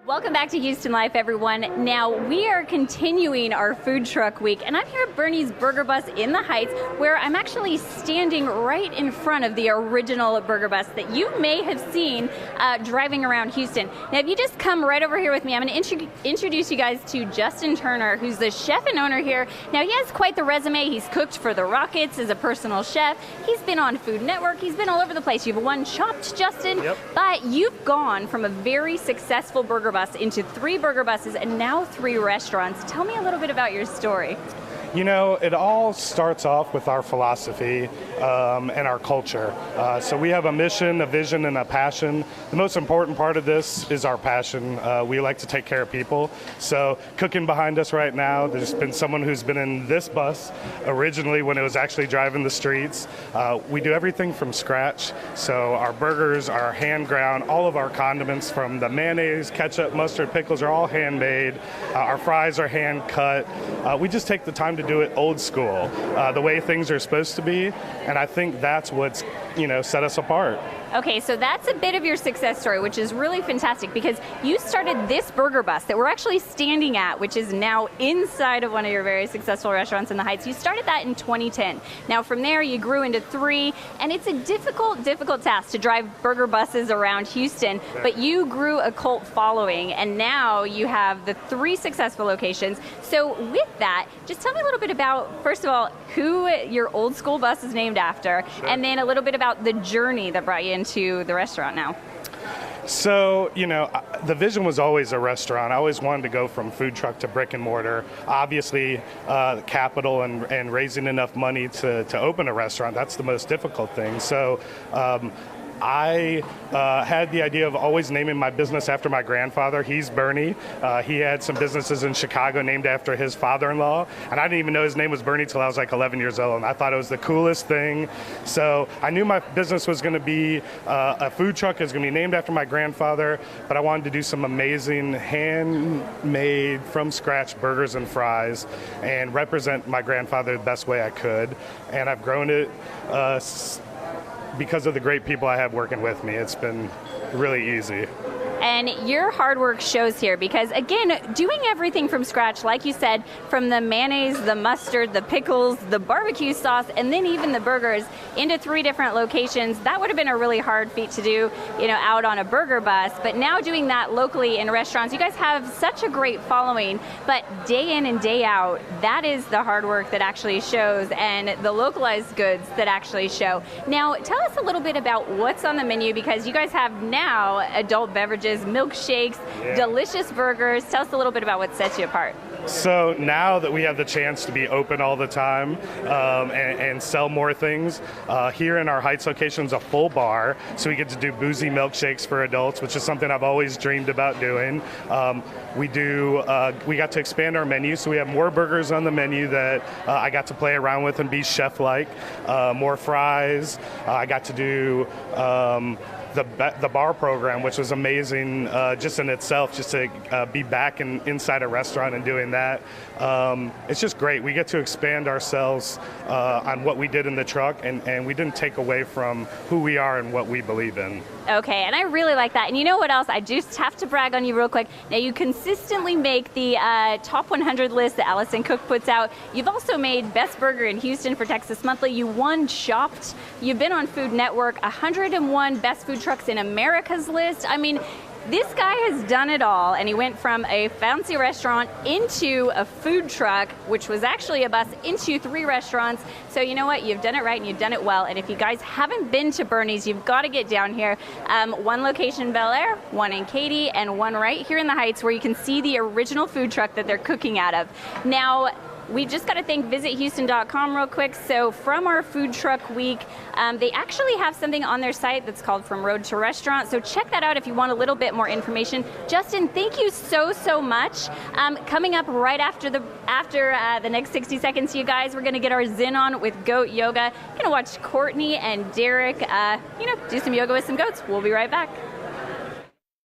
Welcome back to Houston Life, everyone. Now, we are continuing our food truck week, and I'm here at Bernie's Burger Bus in the Heights, where I'm actually standing right in front of the original burger bus that you may have seen driving around Houston. Now, if you just come right over here with me, I'm going to introduce you guys to Justin Turner, who's the chef and owner here. Now, he has quite the resume. He's cooked for the Rockets as a personal chef. He's been on Food Network. He's been all over the place. You've won Chopped, Justin, Yep. But you've gone from a very successful burger bus into 3 burger buses and now 3 restaurants. Tell me a little bit about your story. You know, it all starts off with our philosophy and our culture. So we have a mission, a vision, and a passion. The most important part of this is our passion. We like to take care of people. So cooking behind us right now, there's been someone who's been in this bus originally when it was actually driving the streets. We do everything from scratch. So our burgers are hand ground. All of our condiments, from the mayonnaise, ketchup, mustard, pickles, are all handmade. Our fries are hand cut. We just take the time to do it old school, the way things are supposed to be, and I think that's what's, set us apart. Okay, so that's a bit of your success story, which is really fantastic because you started this burger bus that we're actually standing at, which is now inside of one of your very successful restaurants in the Heights. You started that in 2010. Now from there you grew into 3, and it's a difficult task to drive burger buses around Houston, but you grew a cult following, and now you have the 3 successful locations. So with that, just tell me a little bit about, first of all, who your old school bus is named after, Sure. and then a little bit about the journey that brought you into the restaurant now. So, the vision was always a restaurant. I always wanted to go from food truck to brick and mortar. Obviously, capital and raising enough money to open a restaurant, that's the most difficult thing. So, I had the idea of always naming my business after my grandfather. He's Bernie. He had some businesses in Chicago named after his father-in-law, and I didn't even know his name was Bernie till I was like 11 years old, and I thought it was the coolest thing. So I knew my business was going to be a food truck. It was going to be named after my grandfather, but I wanted to do some amazing handmade, from-scratch burgers and fries and represent my grandfather the best way I could, and I've grown it because of the great people I have working with me. It's been really easy. And your hard work shows here because, again, doing everything from scratch, like you said, from the mayonnaise, the mustard, the pickles, the barbecue sauce, and then even the burgers into 3 different locations, that would have been a really hard feat to do, out on a burger bus. But now doing that locally in restaurants, you guys have such a great following, but day in and day out, that is the hard work that actually shows and the localized goods that actually show. Now, tell us a little bit about what's on the menu, because you guys have now adult beverages, milkshakes, delicious burgers. Tell us a little bit about what sets you apart. So now that we have the chance to be open all the time and sell more things, here in our Heights location is a full bar, so we get to do boozy milkshakes for adults, which is something I've always dreamed about doing. We got to expand our menu, so we have more burgers on the menu that I got to play around with and be chef-like, more fries. I got to do the bar program, which was amazing just in itself, just to be back inside a restaurant and doing that. It's just great. We get to expand ourselves on what we did in the truck, and we didn't take away from who we are and what we believe in. Okay, and I really like that. And you know what else? I just have to brag on you real quick. Now, you consistently make the top 100 list that Allison Cook puts out. You've also made Best Burger in Houston for Texas Monthly. You won Chopped. You've been on Food Network, 101 Best Food Trucks in America's list. I mean, this guy has done it all, and he went from a fancy restaurant into a food truck, which was actually a bus, into 3 restaurants. So you know what? You've done it right and you've done it well. And if you guys haven't been to Bernie's, you've got to get down here. 1 location in Bel Air, 1 in Katy, and 1 right here in the Heights, where you can see the original food truck that they're cooking out of. Now, we just got to thank visithouston.com real quick. So from our food truck week, they actually have something on their site that's called From Road to Restaurant. So check that out if you want a little bit more information. Justin, thank you so much. Coming up right after the next 60 seconds, you guys, we're going to get our Zen on with goat yoga. Going to watch Courtney and Derek, do some yoga with some goats. We'll be right back.